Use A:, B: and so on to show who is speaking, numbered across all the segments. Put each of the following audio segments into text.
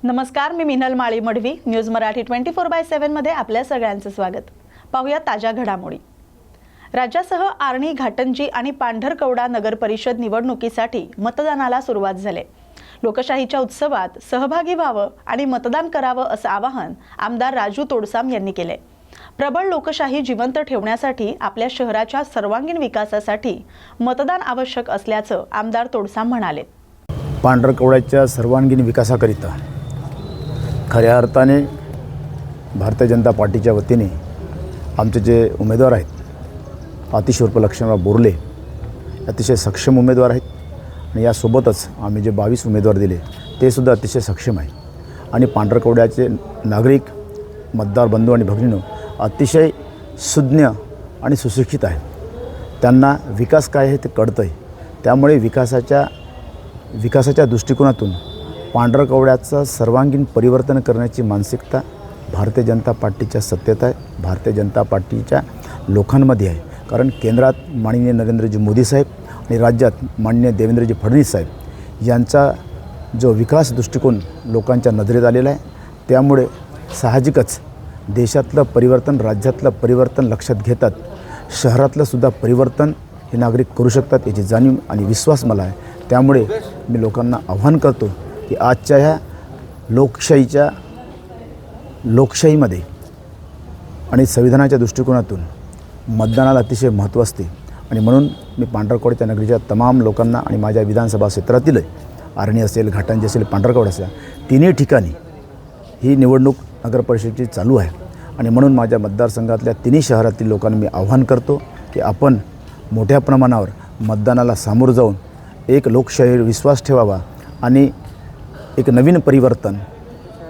A: नमस्कार, मी मिनल माळी मडवी. न्यूज मराठी 24/7 मध्ये आपल्या सगळ्यांचं स्वागत. पाहूया ताज्या घडामोडी. राज्यासह आर्णी, घाटंजी आणि पांढरकवडा नगर परिषद निवडणुकीसाठी मतदानाला सुरुवात झाली. लोकशाहीच्या उत्सवात सहभागी व्हावं आणि मतदान करावं असं आवाहन आमदार राजू तोडसाम यांनी केले. प्रबळ लोकशाही जिवंत ठेवण्यासाठी आपल्या शहराच्या सर्वांगीण विकासासाठी मतदान आवश्यक असल्याचं आमदार तोडसाम म्हणाले.
B: पांढरकवड्याच्या सर्वांगीण विकासाकरिता खऱ्या अर्थाने भारतीय जनता पार्टीच्या वतीने आमचे जे उमेदवार आहेत अतिशय उर्फ लक्ष्मणराव बोर्ले अतिशय सक्षम उमेदवार आहेत आणि यासोबतच आम्ही जे 22 उमेदवार दिले ते सुद्धा अतिशय सक्षम आहे आणि पांढरकवड्याचे नागरिक मतदार बंधू आणि भगिनींनो अतिशय सुज्ञ आणि सुशिक्षित आहेत. त्यांना विकास काय आहे ते कळतं आहे. त्यामुळे विकासाच्या दृष्टिकोनातून पांढरकवड्याचं सर्वांगीण परिवर्तन करण्याची मानसिकता भारतीय जनता पार्टीच्या सत्तेत आहे, भारतीय जनता पार्टीच्या लोकांमध्ये आहे. कारण केंद्रात माननीय नरेंद्रजी मोदी साहेब आणि राज्यात माननीय देवेंद्रजी फडणवीस साहेब यांचा जो विकास दृष्टिकोन लोकांच्या नजरेत आलेला आहे. त्यामुळे साहजिकच देशातलं परिवर्तन, राज्यातलं परिवर्तन लक्षात घेतात शहरातलं सुद्धा परिवर्तन हे नागरिक करू शकतात याची जाणीव आणि विश्वास मला आहे. त्यामुळे मी लोकांना आव्हान करतो की आजच्या ह्या लोकशाहीमध्ये आणि संविधानाच्या दृष्टिकोनातून मतदानाला अतिशय महत्त्व असते आणि म्हणून मी पांढरकवड्याच्या नगरीच्या तमाम लोकांना आणि माझ्या विधानसभा क्षेत्रातील आर्णी असेल, घाटंजी असेल, पांढरकवडा असेल तिन्ही ठिकाणी ही निवडणूक नगर परिषदेची चालू आहे आणि म्हणून माझ्या मतदारसंघातल्या तिन्ही शहरातील लोकांना मी आव्हान करतो की आपण मोठ्या प्रमाणावर मतदानाला सामोरं जाऊन एक लोकशाहीवर विश्वास ठेवावा आणि एक नवीन परिवर्तन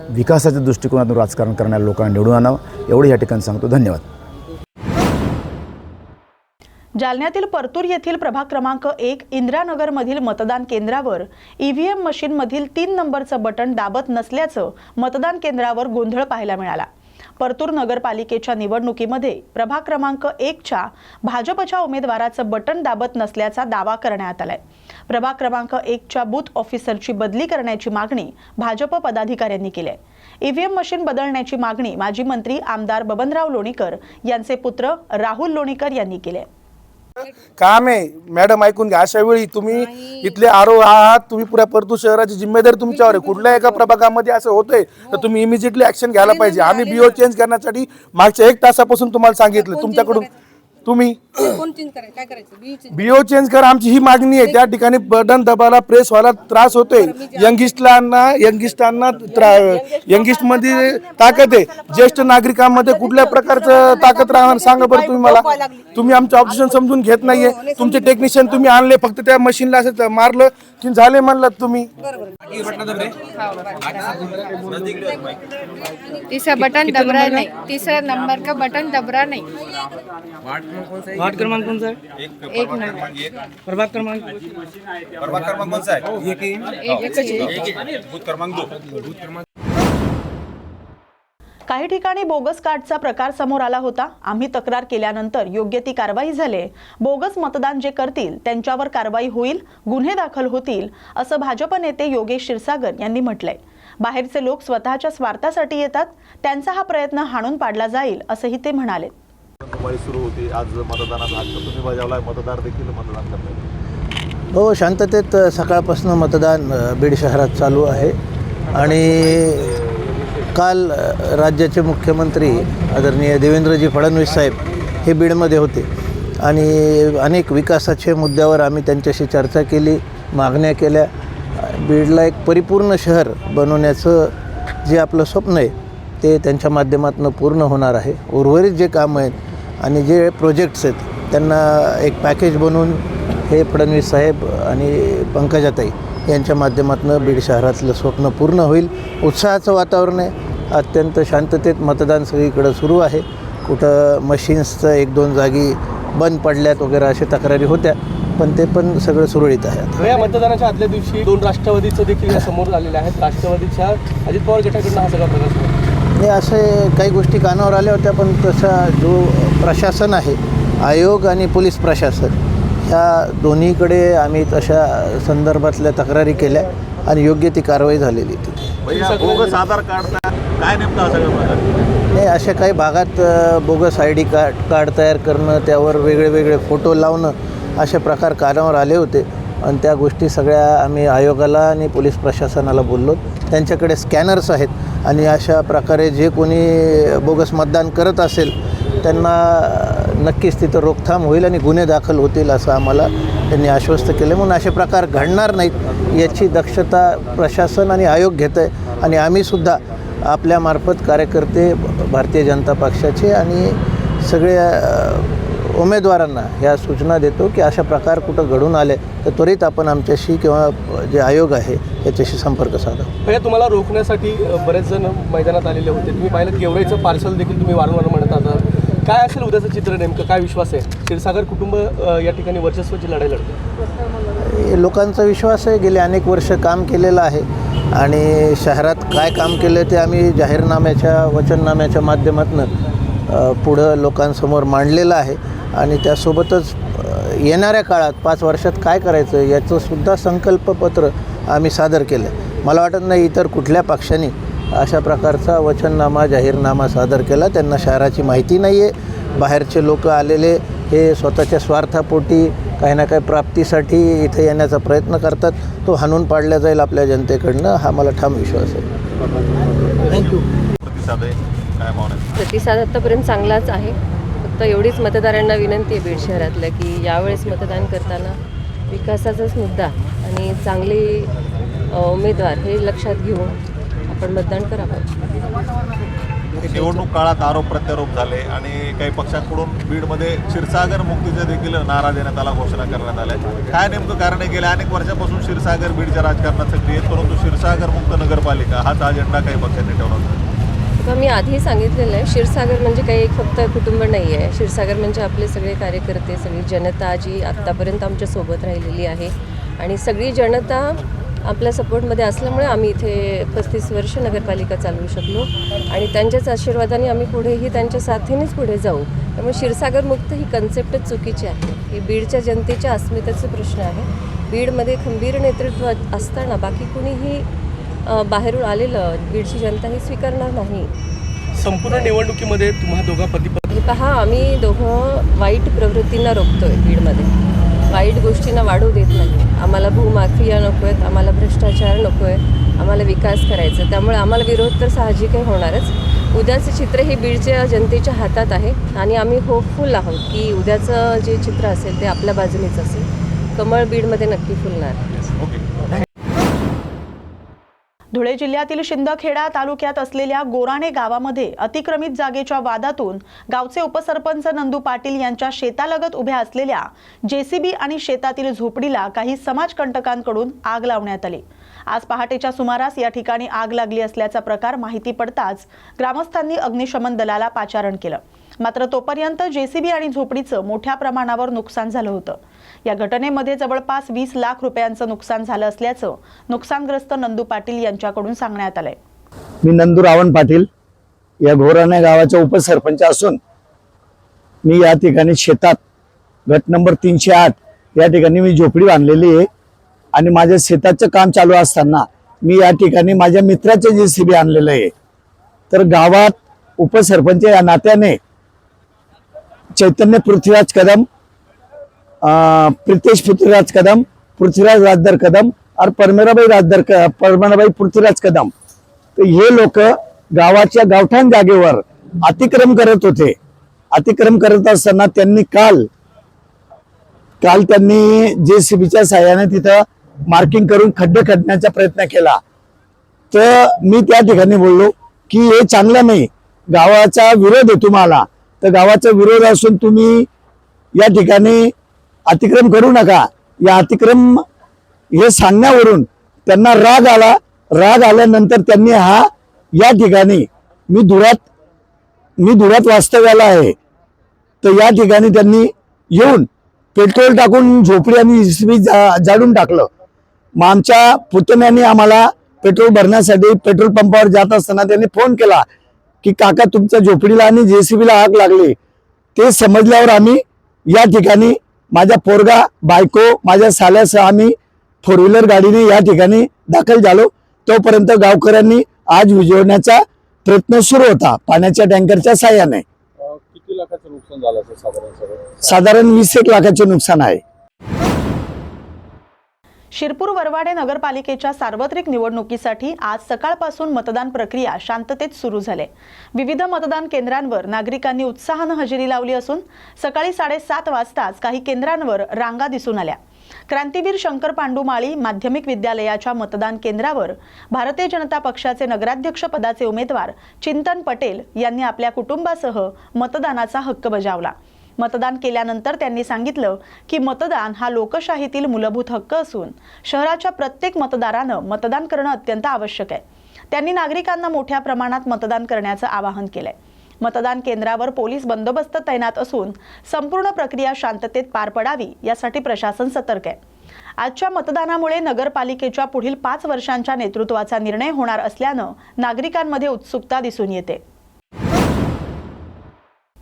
B: विकासाच्या दृष्टिकोनातून राजकारण करणाऱ्या लोकांना निवडून आणावं एवढं या ठिकाणी सांगतो. धन्यवाद.
A: जालन्यातील परतूर येथील प्रभाग क्रमांक 1 इंदिरानगरमधील मतदान केंद्रावर ईव्हीएम मशीनमधील 3 नंबरचं बटन दाबत नसल्याचं मतदान केंद्रावर गोंधळ पाहायला मिळाला. परतूर नगरपालिकेच्या निवडणुकीमध्ये प्रभाग क्रमांक 1च्या भाजपच्या उमेदवाराचं बटन दाबत नसल्याचा दावा करण्यात आलाय. प्रभाग क्रमांक 1च्या बूथ ऑफिसरची बदली करण्याची मागणी भाजप पदाधिकाऱ्यांनी केली आहे. ईव्हीएम मशीन बदलण्याची मागणी माजी मंत्री आमदार बबनराव लोणीकर यांचे पुत्र राहुल लोणीकर यांनी केली आहे.
C: काम आहे मॅडम, ऐकून घ्या. अशा वेळी तुम्ही इथले आरो आहात, तुम्ही पुऱ्या परतूर शहराची जिम्मेदारी तुमच्यावर आहे. कुठल्या एका प्रभागामध्ये असं होतंय तर तुम्ही इमिजिएटली ऍक्शन घ्यायला पाहिजे. आम्ही बीओ चेंज करण्यासाठी मागच्या 1 तासापासून तुम्हाला सांगितलं. तुमच्याकडून तुम्ही बीओ चेंज करा, आमची ही मागणी आहे. त्या ठिकाणी बटन दबायला प्रेस व्हायला त्रास होतोय. यंगिस्ट मध्ये ताकद आहे, ज्येष्ठ नागरिकांमध्ये कुठल्या प्रकारचं ताकद राहणार सांगा बरं तुम्ही मला. तुम्ही आमचं ऑब्जेक्शन समजून घेत नाहीये. तुमचे टेक्निशियन तुम्ही आणले, फक्त त्या मशीनला असं मारलं की झाले म्हणलं तुम्ही.
D: तीसरा बटन दब रहा नहीं, तीसरा नंबर का बटन दब रहा नहीं.
E: वार्ड क्रमांक कौन सा है?
D: 1 नंबर.
E: प्रभाग क्रमांक
C: कौन सा है?
D: एक
C: क्रमांक 2.
A: काही ठिकाणी बोगस कार्डचा प्रकार समोर आला होता. आम्ही तक्रार केल्यानंतर योग्य ती कारवाई झाली. बोगस मतदान जे करतील त्यांच्यावर कारवाई होईल, गुन्हे दाखल होतील असं भाजप नेते योगेश क्षीरसागर यांनी म्हटलंय. बाहेरचे लोक स्वतःच्या स्वार्थासाठी येतात, त्यांचा हा प्रयत्न हाणून पाडला जाईल असंही ते म्हणाले.
F: सुरू होती आज मतदानाचा हक्क तुम्ही बजावलाय, मतदार देखील मतदान करतात.
G: हो, शांततेत सकाळपासून मतदान बीड शहरात चालू आहे आणि काल राज्याचे मुख्यमंत्री आदरणीय देवेंद्रजी फडणवीस साहेब हे बीडमध्ये होते आणि अनेक विकासाच्या मुद्द्यावर आम्ही त्यांच्याशी चर्चा केली, मागण्या केल्या. बीडला एक परिपूर्ण शहर बनवण्याचं जे आपलं स्वप्न आहे ते त्यांच्या माध्यमातून पूर्ण होणार आहे. उर्वरित जे कामं आहेत आणि जे प्रोजेक्ट्स आहेत त्यांना एक पॅकेज बनवून हे फडणवीस साहेब आणि पंकजाताई यांच्या माध्यमातून बीड शहरातलं स्वप्न पूर्ण होईल. उत्साहाचं वातावरण आहे. अत्यंत शांततेत मतदान सगळीकडं सुरू आहे. कुठं मशीन्सचं 1-2 जागी बंद पडल्यात वगैरे अशा तक्रारी होत्या, पण ते पण सगळं सुरळीत आहे.
E: या मतदानाच्या आदल्या दिवशी 2 राष्ट्रवादीचं देखील समोर आलेले आहेत. राष्ट्रवादीच्या अजित पवार गटाकडून हा सगळा प्रकार
G: हे असे काही गोष्टी कानावर आल्या होत्या, पण तसा जो प्रशासन आहे, आयोग आणि पोलीस प्रशासन ह्या दोन्हीकडे आम्ही तशा संदर्भातल्या तक्रारी केल्या आणि योग्य ती कारवाई झालेली तिथे.
F: भैया बोगस आधार कार्ड काय नेमका हा सगळा प्रकार?
G: नाही, अशा काही भागात बोगस ID कार्ड तयार करणं, त्यावर वेगळे वेगळे फोटो लावणं, असे प्रकार कानावर आले होते आणि त्या गोष्टी सगळ्या आम्ही आयोगाला आणि पोलीस प्रशासनाला बोललो. त्यांच्याकडे स्कॅनर्स आहेत आणि अशा प्रकारे जे कोणी बोगस मतदान करत असेल त्यांना नक्कीच तिथं रोकथाम होईल आणि गुन्हे दाखल होतील असं आम्हाला त्यांनी आश्वस्त केले. म्हणून असे प्रकार घडणार नाहीत याची दक्षता प्रशासन आणि आयोग घेत आहे आणि आम्हीसुद्धा आपल्यामार्फत कार्यकर्ते भारतीय जनता पक्षाचे आणि सगळ्या उमेदवारांना ह्या सूचना देतो की अशा प्रकार कुठं घडून आले तर त्वरित आपण आमच्याशी किंवा जे आयोग आहे याच्याशी संपर्क साधा.
E: भैया तुम्हाला रोखण्यासाठी बरेच जण मैदानात आलेले होते. तुम्ही पाहिलं गेवराईचं पार्सल देखील तुम्ही वारंवार म्हणत आहात. काय असेल उद्याचं चित्र नेमकं? काय विश्वास आहे? क्षीरसागर कुटुंब या ठिकाणी वर्चस्वाची लढाई लढते.
G: लोकांचा विश्वास आहे. गेले अनेक वर्ष काम केलेलं आहे आणि शहरात काय काम केलं ते आम्ही जाहीरनाम्याच्या वचननाम्याच्या माध्यमातून पुढं लोकांसमोर मांडलेलं आहे आणि त्यासोबतच येणाऱ्या काळात 5 वर्षात काय करायचं याचंसुद्धा संकल्पपत्र आम्ही सादर केलं. मला वाटत नाही इतर कुठल्या पक्षाने अशा प्रकारचा वचननामा जाहीरनामा सादर केला. त्यांना शहराची माहिती नाही आहे. बाहेरचे लोक आलेले हे स्वतःच्या स्वार्थापोटी काही ना काही प्राप्तीसाठी इथे येण्याचा प्रयत्न करतात. तो हाणून पाडला जाईल आपल्या जनतेकडनं, हा मला ठाम विश्वास आहे.
E: थँक्यू.
F: प्रतिसाद आहे काय भावना?
H: प्रतिसाद आत्तापर्यंत चांगलाच आहे. फक्त एवढीच मतदारांना विनंती आहे बीड शहरातल्या की यावेळेस मतदान करताना विकासाचाच मुद्दा आणि चांगले उमेदवार हे लक्षात घेऊन आपण मतदान करावं.
F: निवडणूक काळात आरोप प्रत्यारोप झाले आणि काही पक्षांकडून बीडमध्ये क्षीरसागर मुक्तीचा देखील नारा देण्यात आला, घोषणा करण्यात आल्या. काय नेमकं कारण आहे? गेल्या अनेक वर्षापासून क्षीरसागर बीडच्या राजकारणात सक्रिय आहेत, परंतु क्षीरसागर मुक्त नगरपालिका हाच अजेंडा काही पक्षांनी ठेवला होता.
H: तर मी आधी सांगितलेलं आहे, क्षीरसागर म्हणजे काही एक फक्त कुटुंब नाही आहे. क्षीरसागर म्हणजे आपले सगळे कार्यकर्ते, सगळी जनता जी आत्तापर्यंत आमच्यासोबत राहिलेली आहे आणि सगळी जनता आपल्या सपोर्टमध्ये असल्यामुळे आम्ही इथे 35 वर्ष नगरपालिका चालवू शकलो आणि त्यांच्याच आशीर्वादाने आम्ही पुढेही त्यांच्या साथीनेच पुढे जाऊ. त्यामुळे क्षीरसागर मुक्त ही कन्सेप्टच चुकीची आहे. ही बीडच्या जनतेच्या अस्मितेचा प्रश्न आहे. बीडमध्ये खंबीर नेतृत्व असताना बाकी कुणीही बाहेरून आलेलं बीडची जनता ही स्वीकारणार नाही.
E: संपूर्ण निवडणुकीमध्ये तुम्हा दोघा पती
H: पहा, आम्ही दोघं वाईट प्रवृत्तींना रोखतोय. बीडमध्ये वाईट गोष्टींना वाढू देत नाही. आम्हाला भूमाफिया नको आहेत, आम्हाला भ्रष्टाचार नको आहे, आम्हाला विकास करायचा. त्यामुळे आम्हाला विरोध तर साहजिक आहे होणारच. उद्याचं चित्र हे बीडच्या जनतेच्या हातात आहे आणि आम्ही होपफुल आहोत की उद्याचं जे चित्र असेल ते आपल्या बाजूनेच असेल. कमळ बीडमध्ये नक्की फुलणार.
A: धुळे जिल्ह्यातील शिंदखेडा तालुक्यात असलेल्या गोराणे गावामध्ये अतिक्रमित जागेच्या वादातून गावचे उपसरपंच नंदू पाटील यांच्या शेतालगत उभ्या असलेल्या JCB आणि शेतातील झोपडीला काही समाजकंटकांकडून आग लावण्यात आली. आज पहाटेच्या सुमारास या ठिकाणी आग लागली असल्याचा प्रकार माहिती पडताच ग्रामस्थांनी अग्निशमन दलाला पाचारण केलं. मात्र तोपर्यंत JCB आणि झोपडीचं मोठ्या प्रमाणावर नुकसान झालं होतं. या घटनेमध्ये जवळपास 20 लाख रुपयांचं नुकसान झालं असल्याचं नुकसानग्रस्त नंदू पाटील यांच्याकडून सांगण्यात आलंय.
B: मी नंदू रावण पाटील या घोराणे गावाचा उपसरपंच असून मी या ठिकाणी शेतात गट नंबर 308 या ठिकाणी मी झोपडी बांधलेली आहे आणि माझ्या शेताचं काम चालू असताना मी या ठिकाणी माझ्या मित्राचं JCB आणलेलं आहे. तर गावात उपसरपंच या नात्याने चैतन्य पृथ्वीराज कदम, प्रितेश पृथ्वीराज कदम, पृथ्वीराज राजदर कदम और परमेराबाई पृथ्वीराज कदम, तर हे लोक गावाच्या गावठाण जागेवर अतिक्रम करत होते. अतिक्रम करत असताना त्यांनी काल त्यांनी JCBच्या साहाय्याने तिथं मार्किंग करून खड्डे खणण्याचा प्रयत्न केला. तर मी त्या ठिकाणी बोललो की हे चांगलं नाही, गावाचा विरोध आहे तुम्हाला. तर गावाचा विरोध असून तुम्ही या ठिकाणी अतिक्रम करू नका. या अतिक्रम हे सांगण्यावरून त्यांना राग आला. राग आल्यानंतर त्यांनी या ठिकाणी मी धुळ्यात वास्तव्याला आहे, तर या ठिकाणी त्यांनी येऊन पेट्रोल टाकून झोपडी आणि JCB जाळून टाकलं. मग आमच्या पुतण्याने आम्हाला पेट्रोल भरण्यासाठी पेट्रोल पंपावर जात असताना त्यांनी फोन केला की काका तुमच्या झोपडीला आणि JCBला आग लागली. ते समजल्यावर आम्ही या ठिकाणी माझा पोरगा, बायको, माझ्या साल्यासह आम्ही 4 व्हीलर गाडीने या ठिकाणी दाखल झालो तोपर्यंत गावकऱ्यांनी आग विझवण्याचा प्रयत्न सुरू होता पाण्याच्या टँकरच्या साह्याने.
E: किती लाखाचं नुकसान झालं असेल
B: साधारण 20-1 लाखाचे नुकसान आहे.
A: शिरपूर वरवाडे नगरपालिकेच्या सार्वत्रिक निवडणुकीसाठी आज सकाळपासून मतदान प्रक्रिया शांततेत सुरू झाली. विविध मतदान केंद्रांवर नागरिकांनी उत्साहानं हजेरी लावली असून सकाळी 7:30 वाजताच काही केंद्रांवर रांगा दिसून आल्या. क्रांतीवीर शंकर पांडू माळी माध्यमिक विद्यालयाच्या मतदान केंद्रावर भारतीय जनता पक्षाचे नगराध्यक्ष पदाचे उमेदवार चिंतन पटेल यांनी आपल्या कुटुंबासह मतदानाचा हक्क बजावला. मतदान केल्यानंतर त्यांनी सांगितलं की मतदान हा लोकशाहीतील मूलभूत हक्क असून शहराच्या प्रत्येक मतदारानं मतदान करणं अत्यंत आवश्यक आहे. त्यांनी नागरिकांना मोठ्या प्रमाणात मतदान करण्याचं आवाहन केलंय. मतदान केंद्रावर पोलीस बंदोबस्त तैनात असून संपूर्ण प्रक्रिया शांततेत पार पडावी यासाठी प्रशासन सतर्क आहे. आजच्या मतदानामुळे नगरपालिकेच्या पुढील 5 वर्षांच्या नेतृत्वाचा निर्णय होणार असल्यानं नागरिकांमध्ये उत्सुकता दिसून येते.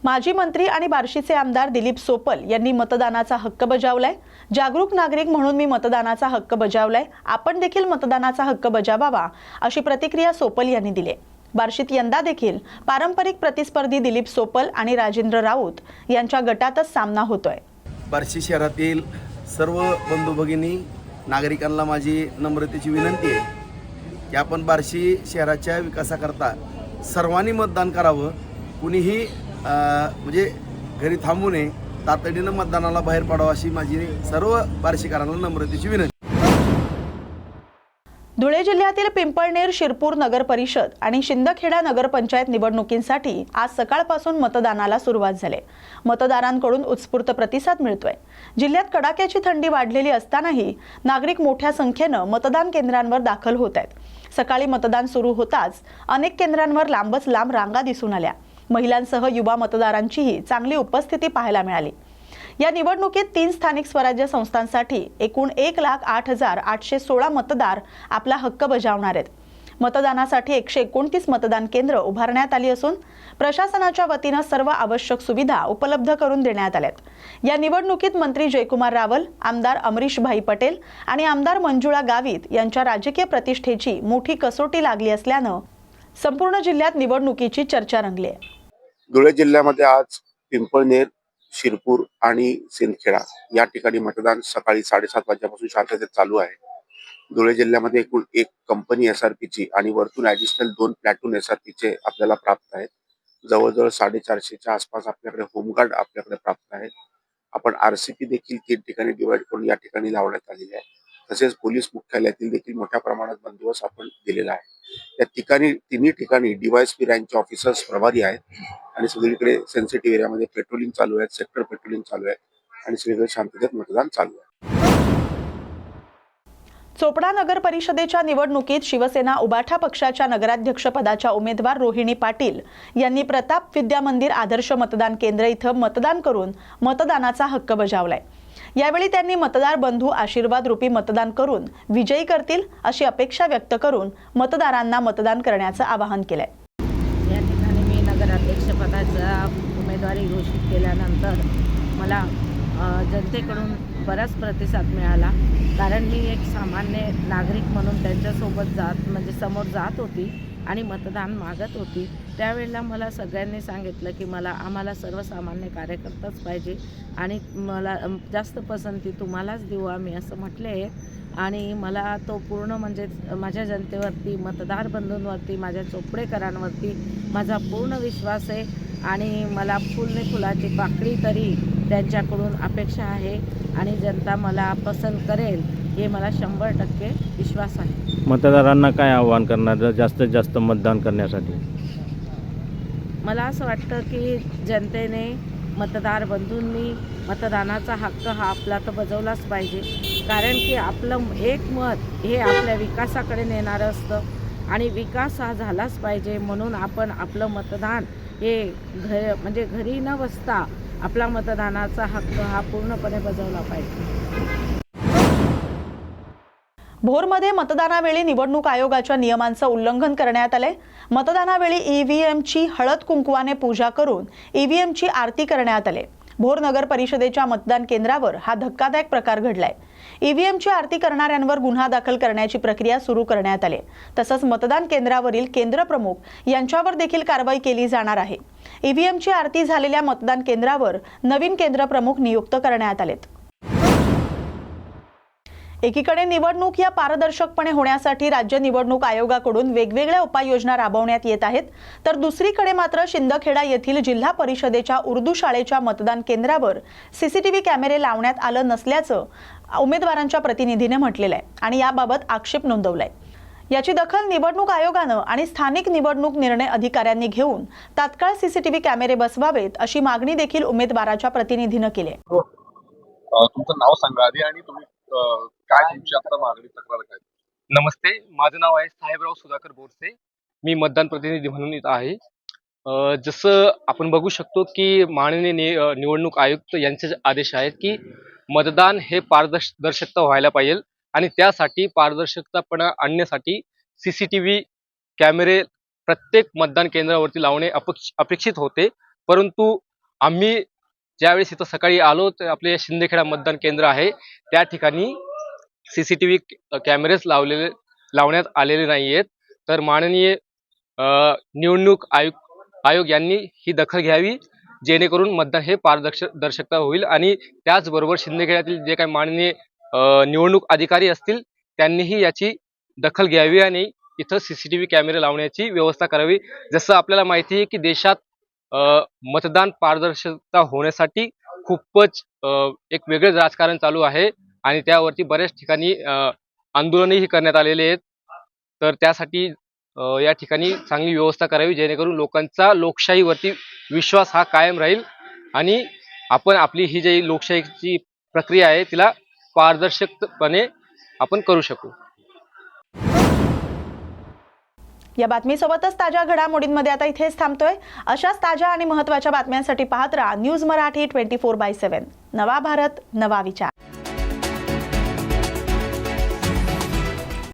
A: माजी मंत्री आणि बार्शीचे आमदार दिलीप सोपल यांनी मतदानाचा हक्क बजावलाय. जागरूक नागरिक म्हणून मी मतदानाचा हक्क बजावलाय. आपण देखील मतदानाचा हक्क बजावावा अशी प्रतिक्रिया सोपल यांनी दिली. बार्शीत यंदा देखील पारंपरिक प्रतिस्पर्धी दिलीप सोपल आणि राजेंद्र राऊत यांच्या गटातच सामना होतोय.
I: बार्शी शहरातील सर्व बंधू भगिनी नागरिकांना माझी नम्रतेची विनंती आहे की आपण बार्शी शहराच्या विकासाकरता सर्वांनी मतदान करावं. कुणीही म्हणजे घरी थांबू नये, तातडीनं मतदानाला बाहेर पडावं अशी माझी सर्व बार्शीकरांना नम्रतेची विनंती.
A: धुळे जिल्ह्यातील पिंपळनेर, शिरपूर नगर परिषद आणि शिंदखेडा नगरपंचायत निवडणुकींसाठी आज सकाळपासून मतदानाला सुरुवात झाली. मतदारांकडून उत्स्फूर्त प्रतिसाद मिळतोय. जिल्ह्यात कडाक्याची थंडी वाढलेली असतानाही नागरिक मोठ्या संख्येनं मतदान केंद्रांवर दाखल होत आहेत. सकाळी मतदान सुरू होताच अनेक केंद्रांवर लांबच लांब रांगा दिसून आल्या. महिलांसह युवा मतदारांचीही चांगली उपस्थिती पाहायला मिळाली. या निवडणुकीत 3 स्थानिक स्वराज्य संस्थांसाठी एकूण 1,08,816 मतदार आपला हक्क बजावणार आहेत. मतदानासाठी 129 मतदान केंद्र उभारण्यात आली असून प्रशासनाच्या वतीनं सर्व आवश्यक सुविधा उपलब्ध करून देण्यात आल्यात. या निवडणुकीत मंत्री जयकुमार रावल, आमदार अमरीशभाई पटेल आणि आमदार मंजुळा गावित यांच्या राजकीय प्रतिष्ठेची मोठी कसोटी लागली असल्यानं संपूर्ण जिल्ह्यात निवडणुकीची चर्चा रंगली आहे.
J: धुळे जिल्ह्यामध्ये आज पिंपळनेर, शिरपूर आणि सिंदखेडा या ठिकाणी मतदान सकाळी 7:30 वाजल्यापासून शांततेत चालू आहे. धुळे जिल्ह्यामध्ये एकूण 1 कंपनी SRPची आणि वरतून ॲडिशनल 2 प्लॅटून SRPचे आपल्याला प्राप्त आहेत. जवळजवळ 450च्या आसपास आपल्याकडे होमगार्ड आपल्याकडे प्राप्त आहेत. आपण RCP देखील 3 ठिकाणी डिवाइड करून या ठिकाणी लावण्यात आलेली आहे. तसेच पोलीस मुख्यालयातील देखील मोठ्या प्रमाणात बंदोबस्त आपण दिलेला आहे. या ठिकाणी तिन्ही ठिकाणी DYSP रँकचे ऑफिसर्स प्रभारी आहेत आणि सगळीकडे सेन्सिटिव्ह एरियामध्ये पेट्रोलिंग चालू आहे, सेक्टर पेट्रोलिंग चालू आहे आणि सगळीकडे शांततेत मतदान चालू आहे.
A: चोपडा नगर परिषदेच्या निवडणुकीत शिवसेना उबाठा पक्षाच्या नगराध्यक्ष पदाच्या उमेदवार रोहिणी पाटील यांनी प्रताप विद्या मंदिर आदर्श मतदान केंद्र इथं मतदान करून मतदानाचा हक्क बजावलाय. यावेळी त्यांनी मतदार बंधू आशीर्वाद रूपी मतदान करून विजयी करतील अशी अपेक्षा व्यक्त करून मतदारांना मतदान करण्याचं आवाहन केलंय.
K: या ठिकाणी मी नगराध्यक्षपदाचा उमेदवारी घोषित केल्यानंतर मला जनतेकडून बराच प्रतिसाद मिळाला. कारण मी एक सामान्य नागरिक म्हणून त्यांच्यासोबत म्हणजे समोर जात होती आणि मतदान मागत होती. त्यावेळेला मला सगळ्यांनी सांगितलं की आम्हाला सर्वसामान्य कार्यकर्ताच पाहिजे आणि मला जास्त पसंती तुम्हालाच देऊ आम्ही असं म्हटले आहे. आणि मला तो पूर्ण म्हणजे माझ्या जनतेवरती, मतदार बंधूंवरती, माझ्या चोपडेकरांवरती माझा पूर्ण विश्वास आहे आणि मला फुलाची पाकळी तरी त्यांच्याकडून अपेक्षा आहे आणि जनता मला पसंत करेल हे मला 100% विश्वास आहे.
L: मतदारांना काय आवाहन करणार जास्तीत जास्त मतदान करण्यासाठी?
K: मला असं वाटतं की जनतेने, मतदार बंधूंनी मतदानाचा हक्क हा आपला तर बजावलाच पाहिजे. कारण की आपलं एक मत हे आपल्या विकासाकडे नेणारं असतं आणि विकास हा झालाच पाहिजे. म्हणून आपण आपलं मतदान हे म्हणजे घरी न बसता आपला मतदानाचा हक्क हा पूर्णपणे बजावला पाहिजे.
A: भोरमध्ये मतदानावेळी निवडणूक आयोगाच्या नियमांचं उल्लंघन करण्यात आले. मतदानावेळी EVMची हळद कुंकवाने पूजा करून EVMची आरती करण्यात आली. भोर नगर परिषदेच्या मतदान केंद्रावर हा धक्कादायक प्रकार घडलाय. ईव्हीएमची आरती करणाऱ्यांवर गुन्हा दाखल करण्याची प्रक्रिया सुरू करण्यात आली. तसंच मतदान केंद्रावरील केंद्र प्रमुख यांच्यावर देखील कारवाई केली जाणार आहे. ईव्हीएमची आरती झालेल्या मतदान केंद्रावर नवीन केंद्र प्रमुख नियुक्त करण्यात आलेत. एकीकडे निवडणूक या पारदर्शकपणे होण्यासाठी राज्य निवडणूक आयोगाकडून वेगवेगळ्या उपाययोजना राबवण्यात येत आहेत, तर दुसरीकडे मात्र शिंदखेडा येथील जिल्हा परिषदेच्या उर्दू शाळेच्या मतदान केंद्रावर सीसीटीव्ही कॅमेरे लावण्यात आलं नसल्याचं उमेदवारांच्या प्रतिनिधीने म्हटलेलं आहे आणि याबाबत आक्षेप नोंदवलाय. याची दखल निवडणूक आयोगानं आणि स्थानिक निवडणूक निर्णय अधिकाऱ्यांनी घेऊन तात्काळ सीसीटीव्ही कॅमेरे बसवावेत अशी मागणी देखील उमेदवाराच्या प्रतिनिधीनं केली आहे.
E: तुमचं नाव सांगा आधी आणि तुम्ही काय तुमची आता मागणी तक्रार काय?
M: नमस्ते, माझं नाव आहे साहेबराव सुधाकर बोरसे. मी मतदान प्रतिनिधी म्हणून इथं आहे. जसं आपण बघू शकतो की माननीय निवडणूक आयुक्त यांचे आदेश आहेत की मतदान हे पारदर्शकता व्हायला पाहिजे आणि त्यासाठी पारदर्शकतापणा आणण्यासाठी CCTV कॅमेरे प्रत्येक मतदान केंद्रावरती लावणे अपेक्षित होते. परंतु आम्ही ज्यावेळेस इथं सकाळी आलो तर आपले शिंदखेडा मतदान केंद्र आहे त्या ठिकाणी CCTV कॅमेरेज लावण्यात आलेले नाही आहेत. तर माननीय निवडणूक आयोग यांनी ही दखल घ्यावी जेणेकरून मतदान हे पारदर्शकता होईल आणि त्याचबरोबर शिंदखेड्यातील जे काही माननीय निवडणूक अधिकारी असतील त्यांनीही याची दखल घ्यावी आणि इथं CCTV कॅमेरे लावण्याची व्यवस्था करावी. जसं आपल्याला माहिती आहे की देशात मतदान पारदर्शकता होण्यासाठी खूपच एक वेगळेच राजकारण चालू आहे आणि त्यावरती बऱ्याच ठिकाणी आंदोलनही करण्यात आलेले आहेत. तर त्यासाठी या ठिकाणी चांगली व्यवस्था करावी जेणेकरून लोकांचा लोकशाहीवरती विश्वास हा कायम राहील आणि आपण आपली ही जी लोकशाहीची प्रक्रिया आहे तिला पारदर्शकपणे आपण करू शकू.
A: या बातमीसोबतच ताज्या घडामोडींमध्ये आता इथेच थांबतोय. अशाच ताज्या आणि महत्त्वाच्या बातम्यांसाठी पाहत राहा न्यूज मराठी 24/7. नवा भारत, नवा विचार.